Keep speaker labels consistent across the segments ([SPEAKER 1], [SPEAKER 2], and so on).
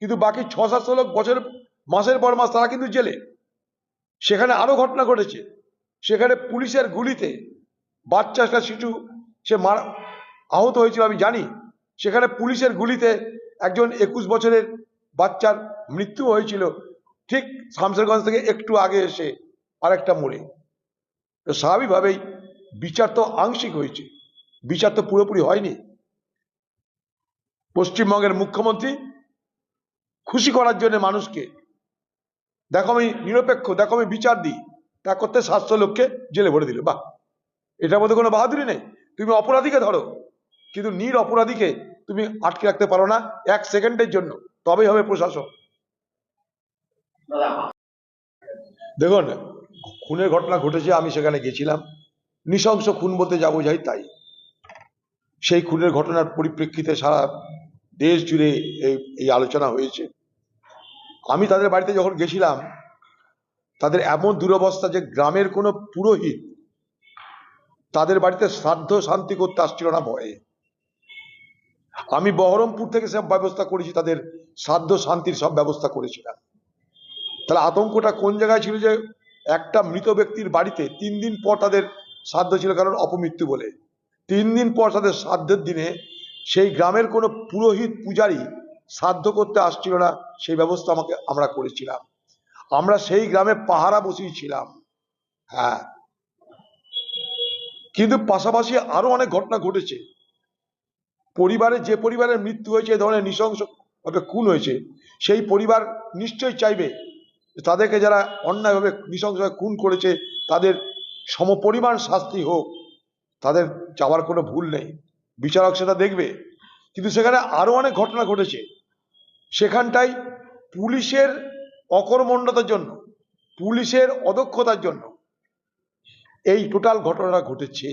[SPEAKER 1] কিন্তু বাকি ৬-৭০০ লোক মাসের পর মাস তারা কিন্তু জেলে। সেখানে আরো ঘটনা ঘটেছে, সেখানে পুলিশের গুলিতে বাচ্চা একটা শিশু সে আহত হয়েছিল আমি জানি। সেখানে পুলিশের গুলিতে একজন ২১ বছরের বাচ্চার মৃত্যু হয়েছিল, ঠিক শামশেরগঞ্জ থেকে একটু আগে এসে আরেকটা মোড়ে। তো স্বাভাবিকভাবেই বিচার তো আংশিক হয়েছে, বিচার তো পুরোপুরি হয়নি। পশ্চিমবঙ্গের মুখ্যমন্ত্রী খুশি করার জন্য মানুষকে, দেখো আমি নিরপেক্ষ, দেখো আমি বিচার দিই, তা করতে ৭০০ লোককে জেলে ভরে দিল। বাহ, এটার মধ্যে কোনো বাহাদুরি নেই। তুমি অপরাধীকে ধরো, কিন্তু অপরাধীকে তুমি আটকে রাখতে পারো না ১ সেকেন্ডের জন্য, তবেই হবে প্রশাসন। দেখুন, খুনের ঘটনা ঘটেছে, আমি সেখানে গেছিলাম। নৃশংস খুন বলতে যা বোঝাই তাই। সেই খুনের ঘটনার পরিপ্রেক্ষিতে সারা দেশ জুড়ে এই আলোচনা হয়েছে। আমি তাদের বাড়িতে যখন গেছিলাম, তাদের এমন দুরবস্থা যে গ্রামের কোনো পুরোহিত তাদের বাড়িতে শ্রাদ্ধ শান্তি করতে আসছিল না ভয়ে। আমি বহরমপুর থেকে সব ব্যবস্থা করেছি, তাদের শ্রাদ্ধ শান্তির সব ব্যবস্থা করেছিলাম। তাহলে আতঙ্কটা কোন জায়গায় ছিল যে একটা মৃত ব্যক্তির বাড়িতে ৩ দিন পর তাদের শ্রাদ্ধ ছিল, কারণ অপমৃত্যু বলে। ৩ দিন পর তাদের শ্রাদ্ধের দিনে সেই গ্রামের কোনো পুরোহিত পূজারী শ্রাদ্ধ করতে আসছিল না, সেই ব্যবস্থা আমরা করেছিলাম। আমরা সেই গ্রামে পাহারা বসিয়েছিলাম। হ্যাঁ, কিন্তু পাশাপাশি আরো অনেক ঘটনা ঘটেছে। যে পরিবারের মৃত্যু হয়েছে, এই ধরনের নৃশংসভাবে খুন হয়েছে, সেই পরিবার নিশ্চয়ই চাইবে তাদেরকে যারা অন্যায়ভাবে নৃশংসভাবে খুন করেছে তাদের সমপরিমাণ শাস্তি হোক। তাদের চাওয়ার কোনো ভুল নেই, বিচারক সেটা দেখবে। কিন্তু সেখানে আরো অনেক ঘটনা ঘটেছে। সেখানটাই পুলিশের অকর্মণ্যতার জন্য, পুলিশের অদক্ষতার জন্য এই টোটাল ঘটনাটা ঘটেছে।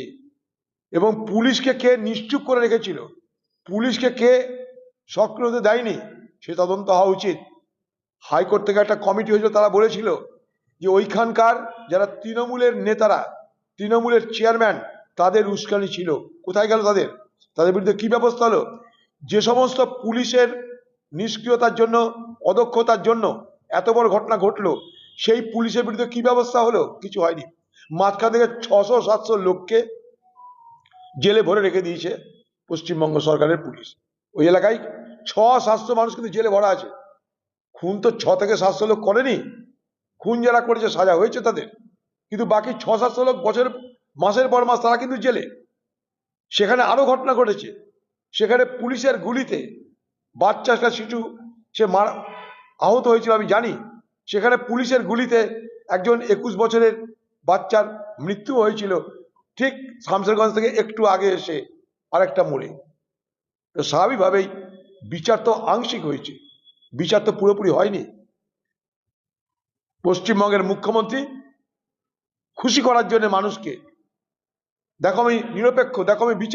[SPEAKER 1] এবং পুলিশকে কে নিশ্চুপ করে রেখেছিল, পুলিশকে কে সক্রিয় হতে দেয়নি, সে তদন্ত হওয়া উচিত। হাইকোর্ট থেকে একটা কমিটি হয়েছিল, তারা বলেছিল যে ওইখানকার যারা তৃণমূলের নেতারা, তৃণমূলের চেয়ারম্যান, তাদের উস্কানি ছিল। কোথায় গেল তাদের বিরুদ্ধে কি ব্যবস্থা হলো? যে সমস্ত পুলিশের নিষ্ক্রিয়তার জন্য, অদক্ষতার জন্য এত বড় ঘটনা ঘটলো, সেই পুলিশের বিরুদ্ধে কি ব্যবস্থা হলো? কিছু হয়নি। মাঝখান থেকে ৬০০-৭০০ লোককে জেলে ভরে রেখে দিয়েছে পশ্চিমবঙ্গ সরকারের পুলিশ। ওই এলাকায় ৬০০-৭০০ মানুষ কিন্তু জেলে ভরা আছে। খুন তো ৬ থেকে ৭০০ লোক করেনি, খুন যারা করেছে সাজা হয়েছে তাদের, কিন্তু বাকি ৬-৭০০ লোক মাসের পর মাস তারা কিন্তু জেলে। সেখানে আরো ঘটনা ঘটেছে, সেখানে পুলিশের গুলিতে বাচ্চা একটা শিশু সে আহত হয়েছিল আমি জানি। সেখানে পুলিশের গুলিতে একজন ২১ বছরের বাচ্চার মৃত্যু হয়েছিল, ঠিক শামশেরগঞ্জ থেকে একটু আগে এসে আরেকটা মোড়ে। তো স্বাভাবিকভাবেই বিচার তো আংশিক হয়েছে, বিচার তো পুরোপুরি হয়নি। পশ্চিমবঙ্গের মুখ্যমন্ত্রী খুশি করার জন্য মানুষকে, দেখো আমি নিরপেক্ষ, দেখো আমি বিচার